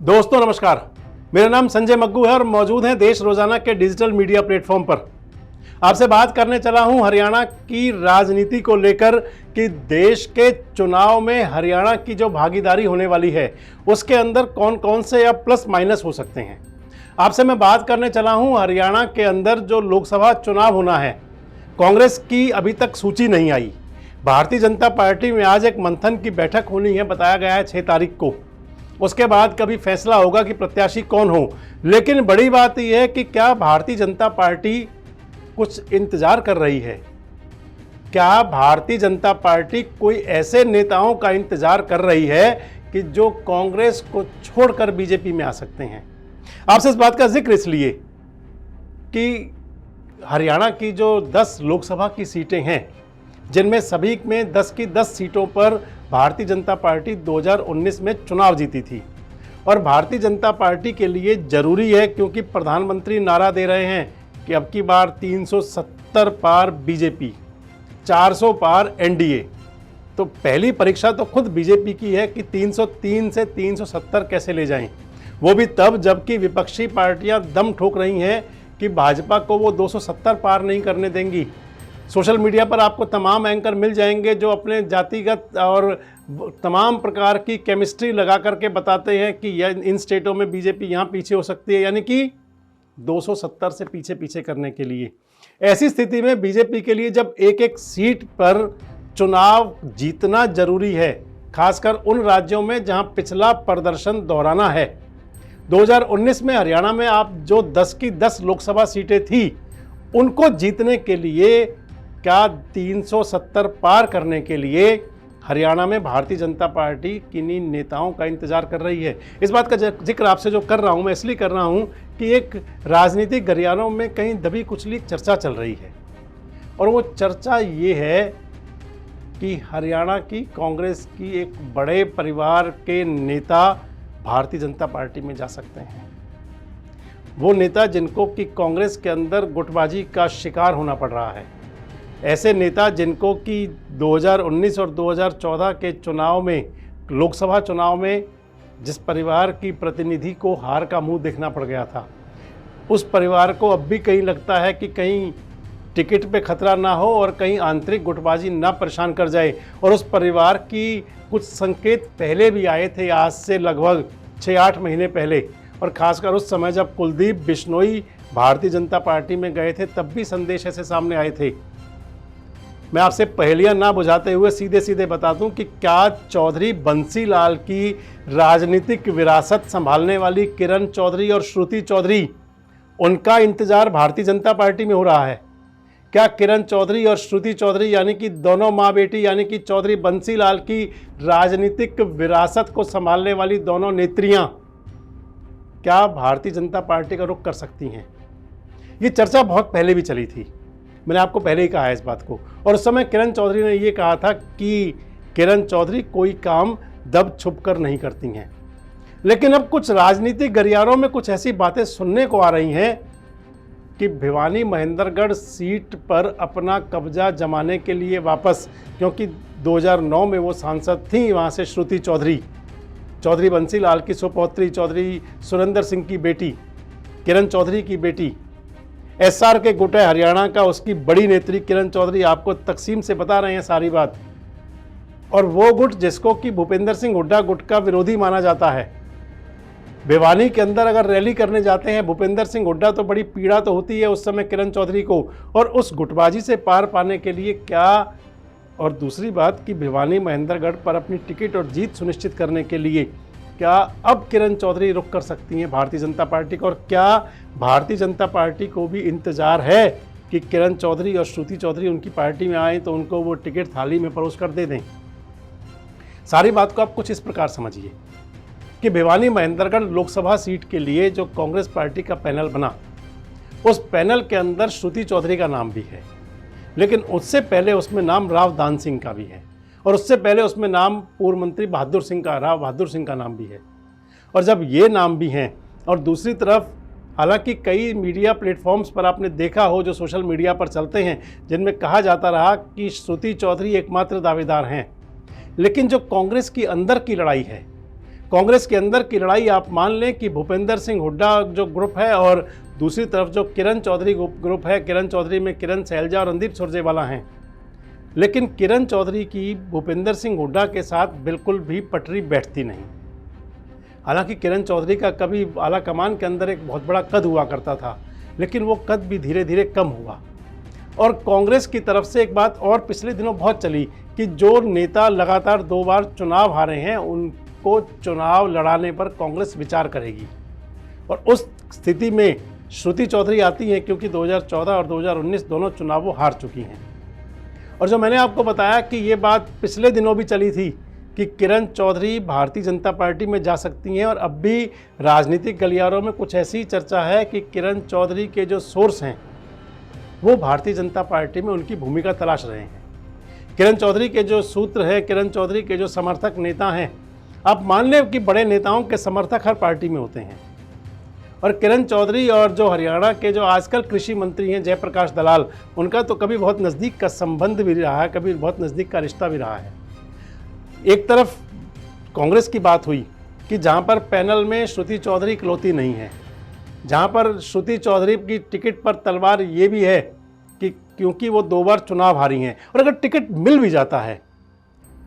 दोस्तों नमस्कार, मेरा नाम संजय मग्गू है और मौजूद हैं देश रोजाना के डिजिटल मीडिया प्लेटफॉर्म पर। आपसे बात करने चला हूं हरियाणा की राजनीति को लेकर कि देश के चुनाव में हरियाणा की जो भागीदारी होने वाली है उसके अंदर कौन कौन से अब प्लस माइनस हो सकते हैं। आपसे मैं बात करने चला हूं हरियाणा के अंदर जो लोकसभा चुनाव होना है, कांग्रेस की अभी तक सूची नहीं आई। भारतीय जनता पार्टी में आज एक मंथन की बैठक होनी है, बताया गया है 6 तारीख को। उसके बाद कभी फैसला होगा कि प्रत्याशी कौन हो। लेकिन बड़ी बात यह है कि क्या भारतीय जनता पार्टी कुछ इंतजार कर रही है? क्या भारतीय जनता पार्टी कोई ऐसे नेताओं का इंतजार कर रही है कि जो कांग्रेस को छोड़कर बीजेपी में आ सकते हैं? आपसे इस बात का जिक्र इसलिए कि हरियाणा की जो 10 लोकसभा की सीटें हैं, जिनमें सभी में 10 की 10 सीटों पर भारतीय जनता पार्टी 2019 में चुनाव जीती थी। और भारतीय जनता पार्टी के लिए ज़रूरी है, क्योंकि प्रधानमंत्री नारा दे रहे हैं कि अब की बार 370 पार बीजेपी, 400 पार एनडीए। तो पहली परीक्षा तो खुद बीजेपी की है कि 303 से 370 कैसे ले जाएं। वो भी तब जबकि विपक्षी पार्टियां दम ठोक रही हैं कि भाजपा को वो 270 पार नहीं करने देंगी। सोशल मीडिया पर आपको तमाम एंकर मिल जाएंगे जो अपने जातिगत और तमाम प्रकार की केमिस्ट्री लगा करके बताते हैं कि इन स्टेटों में बीजेपी यहाँ पीछे हो सकती है, यानी कि 270 से पीछे करने के लिए। ऐसी स्थिति में बीजेपी के लिए जब एक एक सीट पर चुनाव जीतना जरूरी है, खासकर उन राज्यों में जहां पिछला प्रदर्शन दोहराना है। 2019 में हरियाणा में आप जो 10 की 10 लोकसभा सीटें थी, उनको जीतने के लिए क्या 370 पार करने के लिए हरियाणा में भारतीय जनता पार्टी किन्हीं नेताओं का इंतजार कर रही है? इस बात का जिक्र आपसे जो कर रहा हूं मैं इसलिए कर रहा हूं कि एक राजनीतिक गलियारों में कहीं दबी कुचली चर्चा चल रही है, और वो चर्चा ये है कि हरियाणा की कांग्रेस की एक बड़े परिवार के नेता भारतीय जनता पार्टी में जा सकते हैं। वो नेता जिनको कि कांग्रेस के अंदर गुटबाजी का शिकार होना पड़ रहा है, ऐसे नेता जिनको कि 2019 और 2014 के चुनाव में, लोकसभा चुनाव में जिस परिवार की प्रतिनिधि को हार का मुंह देखना पड़ गया था, उस परिवार को अब भी कहीं लगता है कि कहीं टिकट पे खतरा ना हो और कहीं आंतरिक गुटबाजी ना परेशान कर जाए। और उस परिवार की कुछ संकेत पहले भी आए थे, आज से लगभग 6-8 महीने पहले, और खासकर उस समय जब कुलदीप बिश्नोई भारतीय जनता पार्टी में गए थे तब भी संदेश ऐसे सामने आए थे। मैं आपसे पहेलियां ना बुझाते हुए सीधे सीधे बता दूं कि क्या चौधरी बंसीलाल की राजनीतिक विरासत संभालने वाली किरण चौधरी और श्रुति चौधरी, उनका इंतजार भारतीय जनता पार्टी में हो रहा है? क्या किरण चौधरी और श्रुति चौधरी यानी कि दोनों माँ बेटी यानी कि चौधरी बंसीलाल की राजनीतिक विरासत को संभालने वाली दोनों नेत्रियां क्या भारतीय जनता पार्टी का रुख कर सकती हैं? ये चर्चा बहुत पहले भी चली थी, मैंने आपको पहले ही कहा है इस बात को। और उस समय किरण चौधरी ने ये कहा था कि किरण चौधरी कोई काम दब छुप कर नहीं करती हैं। लेकिन अब कुछ राजनीतिक गलियारों में कुछ ऐसी बातें सुनने को आ रही हैं कि भिवानी महेंद्रगढ़ सीट पर अपना कब्जा जमाने के लिए वापस, क्योंकि 2009 में वो सांसद थी वहाँ से श्रुति चौधरी, चौधरी बंसीलाल की सुपौत्री, चौधरी सुरेंद्र सिंह की बेटी, किरण चौधरी की बेटी, एसआर के गुट है हरियाणा का, उसकी बड़ी नेत्री किरण चौधरी आपको तकसीम से बता रहे हैं सारी बात। और वो गुट जिसको कि भूपेंद्र सिंह हुड्डा गुट का विरोधी माना जाता है, भिवानी के अंदर अगर रैली करने जाते हैं भूपेंद्र सिंह हुड्डा तो बड़ी पीड़ा तो होती है उस समय किरण चौधरी को। और उस गुटबाजी से पार पाने के लिए क्या, और दूसरी बात कि भिवानी महेंद्रगढ़ पर अपनी टिकट और जीत सुनिश्चित करने के लिए क्या अब किरण चौधरी रुख कर सकती हैं भारतीय जनता पार्टी को? और क्या भारतीय जनता पार्टी को भी इंतजार है कि किरण चौधरी और श्रुति चौधरी उनकी पार्टी में आए तो उनको वो टिकट थाली में परोस कर दे दें? सारी बात को आप कुछ इस प्रकार समझिए कि भिवानी महेंद्रगढ़ लोकसभा सीट के लिए जो कांग्रेस पार्टी का पैनल बना, उस पैनल के अंदर श्रुति चौधरी का नाम भी है, लेकिन उससे पहले उसमें नाम राव दान सिंह का भी है, और उससे पहले उसमें नाम पूर्व मंत्री राव बहादुर सिंह का नाम भी है। और जब ये नाम भी हैं, और दूसरी तरफ हालांकि कई मीडिया प्लेटफॉर्म्स पर आपने देखा हो जो सोशल मीडिया पर चलते हैं, जिनमें कहा जाता रहा कि श्रुति चौधरी एकमात्र दावेदार हैं, लेकिन जो कांग्रेस की अंदर की लड़ाई है कांग्रेस के अंदर की लड़ाई आप मान लें कि भूपेंद्र सिंह हुड्डा जो ग्रुप है और दूसरी तरफ जो किरण चौधरी ग्रुप है, किरण चौधरी में किरण सैलजा और रणदीप सुरजेवाला हैं। लेकिन किरण चौधरी की भूपेंद्र सिंह हुड्डा के साथ बिल्कुल भी पटरी बैठती नहीं। हालांकि किरण चौधरी का कभी आला कमान के अंदर एक बहुत बड़ा कद हुआ करता था, लेकिन वो कद भी धीरे धीरे कम हुआ। और कांग्रेस की तरफ से एक बात और पिछले दिनों बहुत चली कि जो नेता लगातार 2 बार चुनाव हारे हैं उनको चुनाव लड़ाने पर कांग्रेस विचार करेगी। और उस स्थिति में श्रुति चौधरी आती हैं, क्योंकि 2014 और 2019 दोनों चुनाव वो हार चुकी हैं। और जो मैंने आपको बताया कि ये बात पिछले दिनों भी चली थी कि किरण चौधरी भारतीय जनता पार्टी में जा सकती हैं, और अब भी राजनीतिक गलियारों में कुछ ऐसी चर्चा है कि किरण चौधरी के जो सोर्स हैं वो भारतीय जनता पार्टी में उनकी भूमिका तलाश रहे हैं। किरण चौधरी के जो सूत्र हैं, किरण चौधरी के जो समर्थक नेता हैं, आप मान लें कि बड़े नेताओं के समर्थक हर पार्टी में होते हैं। और किरण चौधरी और जो हरियाणा के जो आजकल कृषि मंत्री हैं जयप्रकाश दलाल, उनका तो कभी बहुत नज़दीक का संबंध भी रहा है, कभी बहुत नज़दीक का रिश्ता भी रहा है। एक तरफ कांग्रेस की बात हुई कि जहां पर पैनल में श्रुति चौधरी इकलौती नहीं है, जहां पर श्रुति चौधरी की टिकट पर तलवार ये भी है कि क्योंकि वो 2 बार चुनाव हारी हैं, और अगर टिकट मिल भी जाता है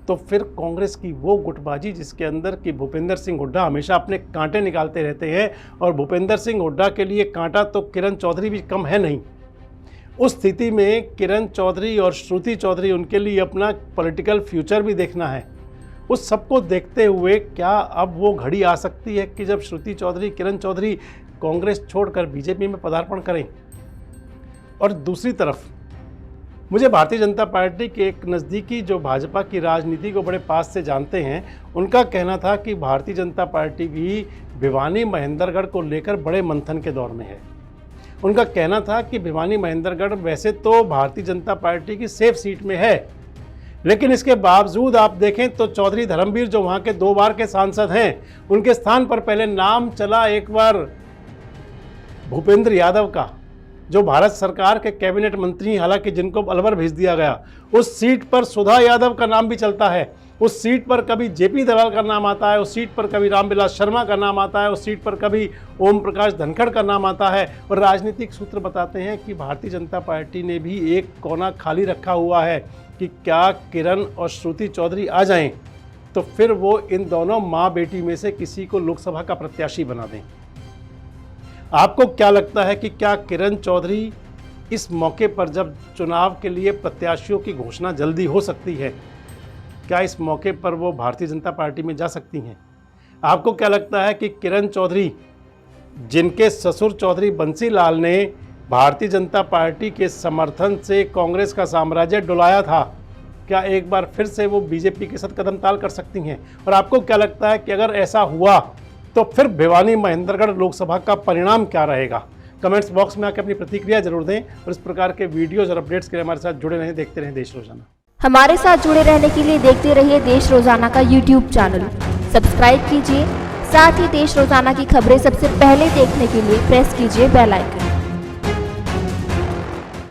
तो फिर कांग्रेस की वो गुटबाजी जिसके अंदर कि भूपेंद्र सिंह हुड्डा हमेशा अपने कांटे निकालते रहते हैं, और भूपेंद्र सिंह हुड्डा के लिए कांटा तो किरण चौधरी भी कम है नहीं। उस स्थिति में किरण चौधरी और श्रुति चौधरी, उनके लिए अपना पॉलिटिकल फ्यूचर भी देखना है। उस सबको देखते हुए क्या अब वो घड़ी आ सकती है कि जब श्रुति चौधरी, किरण चौधरी कांग्रेस छोड़कर बीजेपी में पदार्पण करें? और दूसरी तरफ मुझे भारतीय जनता पार्टी के एक नज़दीकी जो भाजपा की राजनीति को बड़े पास से जानते हैं, उनका कहना था कि भारतीय जनता पार्टी भी भिवानी महेंद्रगढ़ को लेकर बड़े मंथन के दौर में है। उनका कहना था कि भिवानी महेंद्रगढ़ वैसे तो भारतीय जनता पार्टी की सेफ सीट में है, लेकिन इसके बावजूद आप देखें तो चौधरी धर्मवीर जो वहाँ के 2 बार के सांसद हैं, उनके स्थान पर पहले नाम चला एक बार भूपेंद्र यादव का, जो भारत सरकार के कैबिनेट मंत्री, हालांकि जिनको अलवर भेज दिया गया। उस सीट पर सुधा यादव का नाम भी चलता है, उस सीट पर कभी जेपी दलाल का नाम आता है, उस सीट पर कभी रामविलास शर्मा का नाम आता है, उस सीट पर कभी ओम प्रकाश धनखड़ का नाम आता है। और राजनीतिक सूत्र बताते हैं कि भारतीय जनता पार्टी ने भी एक कोना खाली रखा हुआ है कि क्या किरण और श्रुति चौधरी आ जाएं तो फिर वो इन दोनों माँ बेटी में से किसी को लोकसभा का प्रत्याशी बना दें। आपको क्या लगता है कि क्या किरण चौधरी इस मौके पर, जब चुनाव के लिए प्रत्याशियों की घोषणा जल्दी हो सकती है, क्या इस मौके पर वो भारतीय जनता पार्टी में जा सकती हैं? आपको क्या लगता है कि किरण चौधरी, जिनके ससुर चौधरी बंसीलाल ने भारतीय जनता पार्टी के समर्थन से कांग्रेस का साम्राज्य डुलाया था, क्या एक बार फिर से वो बीजेपी के साथ कदम ताल कर सकती हैं? और आपको क्या लगता है कि अगर ऐसा हुआ तो फिर भिवानी महेंद्रगढ़ लोकसभा का परिणाम क्या रहेगा? कमेंट्स बॉक्स में आकर अपनी प्रतिक्रिया जरूर दें, और इस प्रकार के वीडियोज और अपडेट्स के लिए हमारे साथ जुड़े रहें, देखते रहें देश रोजाना। हमारे साथ जुड़े रहने के लिए देखते रहिए देश रोजाना का यूट्यूब चैनल, सब्सक्राइब कीजिए। साथ ही देश रोजाना की खबरें सबसे पहले देखने के लिए प्रेस कीजिए बेल आइकन।